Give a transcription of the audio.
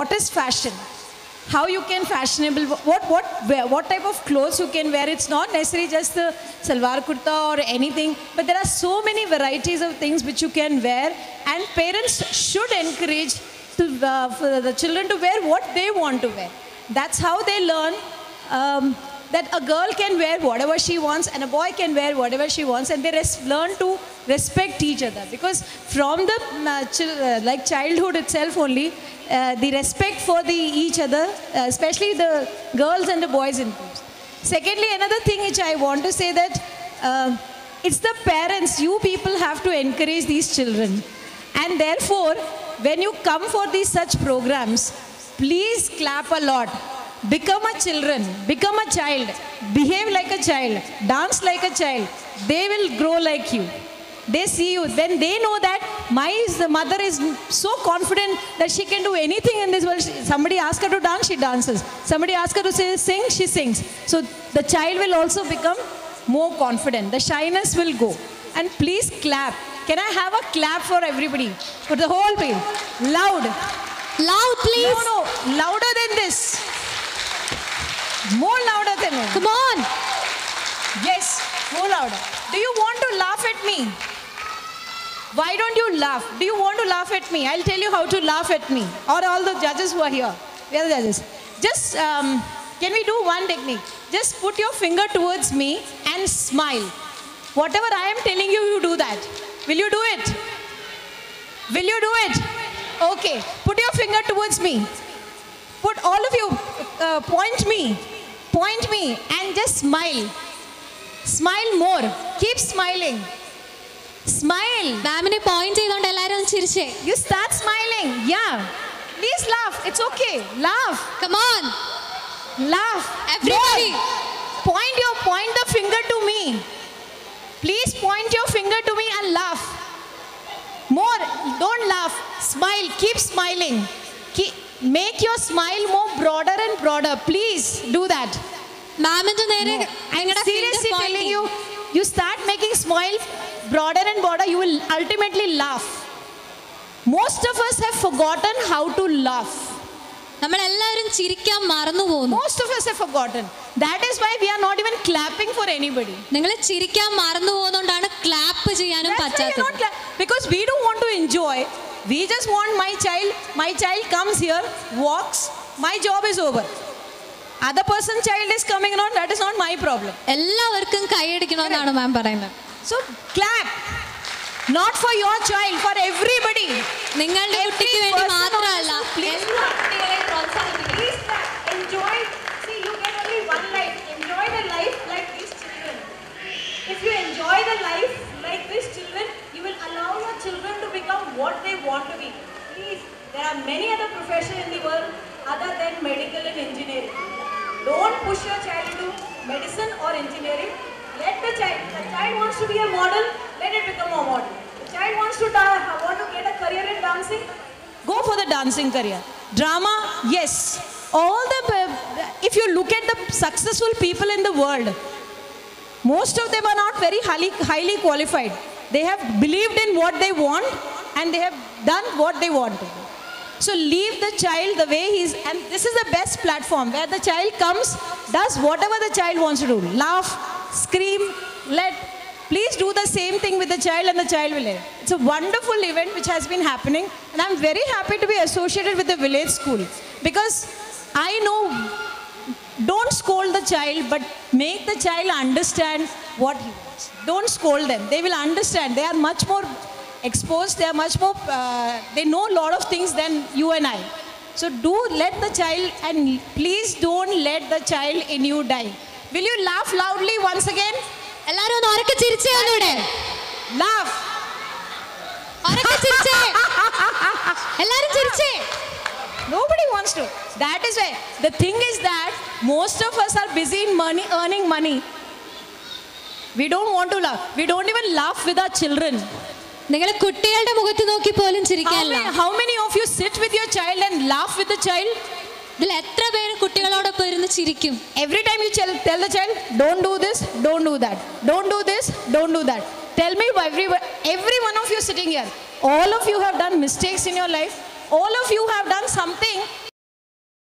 what is fashion, how you can fashionable, what type of clothes you can wear. It's not necessarily just the salwar kurta or anything, but there are so many varieties of things which you can wear, and parents should encourage for the children to wear what they want to wear. That's how they learn that a girl can wear whatever she wants and a boy can wear whatever she wants, and they learn to respect each other, because from the childhood itself only, the respect for each other, especially the girls and the boys improves. Secondly, another thing which I want to say that it's the parents, you people have to encourage these children, and therefore when you come for these such programs, please clap a lot. Become a child, behave like a child, dance like a child. They will grow like you. They see you, then they know that the mother is so confident that she can do anything in this world. Somebody asks her to dance, she dances. Somebody asks her to sing, she sings. So the child will also become more confident. The shyness will go. And please clap. Can I have a clap for everybody? For the whole people. Loud. Loud, please. No, louder than this. More louder than that. Come on. Yes, more louder. Do you want to laugh at me? Why don't you laugh? Do you want to laugh at me? I'll tell you how to laugh at me. Or all the judges who are here. Where are the judges? Just, can we do one technique? Just put your finger towards me and smile. Whatever I am telling you, you do that. Will you do it? Will you do it? Okay. Put your finger towards me. Put all of you, point me and just smile. Smile more. Keep smiling. Smile. Ma'amine point ചെയ്തുകൊണ്ട് എല്ലാവരും ഒന്ന് ചിരിച്ചേ. You start smiling. Yeah. Please laugh. It's okay. Laugh. Come on. Laugh. Everybody. Point the finger to me. Please point your finger to me and laugh. More. Don't laugh. Smile. Keep smiling. Make your smile more broader and broader. Please do that. Ma'aminte നേരെ I'm seriously telling you, you start making smile broader and broader, you will ultimately laugh. Most of us have forgotten how to laugh. നമ്മൾ എല്ലാവരും ചിരിക്കാൻ മറന്നു പോകുന്നു. Most of us have forgotten. That is why we are not even clapping for anybody. നിങ്ങൾ ചിരിക്കാൻ മറന്നു പോകുന്നതുകൊണ്ടാണ് clap ചെയ്യാനും പറ്റാത്തത്. Because we don't want to enjoy. We just want my child comes here, walks, my job is over. Other person's child is coming on, that is not my problem. എല്ലാവർക്കും കൈയടിക്കണമെന്നാണ് മാം പറയുന്നത്. So clap. Not for your child, for everybody. നിങ്ങളുടെ കുട്ടിക്ക് വേണ്ടി മാത്രമല്ല. Please clap. Enjoy. See, you get only one life. Enjoy the life like these children. If you enjoy the life like these children, you will allow your children to become what they want to be. Please, there are many other professions in the world other than medical and engineering. Don't push your child into medicine or engineering. Let the child wants to be a model, let it become a model. The child wants to want to get a career in dancing, go for the dancing career. Drama, yes. If you look at the successful people in the world, most of them are not very highly qualified. They have believed in what they want and they have done what they want to do. So leave the child the way he is, and this is the best platform where the child comes, does whatever the child wants to do. Laugh, scream, please do the same thing with the child and the child will learn. It's a wonderful event which has been happening, and I'm very happy to be associated with the village school, because I know, don't scold the child, but make the child understand what he wants. Don't scold them. They will understand. They are much more exposed. They are much more, they know a lot of things than you and I. So do let the child, and please don't let the child in you die. Will you laugh loudly once again? എല്ലാവരും ഒന്ന് ഉറക്കെ ചിരിച്ചേ ഒന്നൂടെ. Laugh. ഉറക്കെ ചിരിച്ചേ. എല്ലാവരും ചിരിച്ചേ. Nobody wants to. That is why. The thing is that most of us are busy in earning money. We don't want to laugh. We don't even laugh with our children. നിങ്ങൾ കുട്ടികളുടെ മുഖത്ത് നോക്കി പോലും ചിരിക്കാനില്ല. How many of you sit with your child and laugh with the child? ഇതിൽ എത്ര പേര് കുട്ടികളോടൊപ്പം ഇരുന്ന് ചിരിക്കും? Every time you tell the child, don't do this, don't do that, don't do this, don't do that. Tell me, every one of you sitting here, all of you have done mistakes in your life. All of you have done something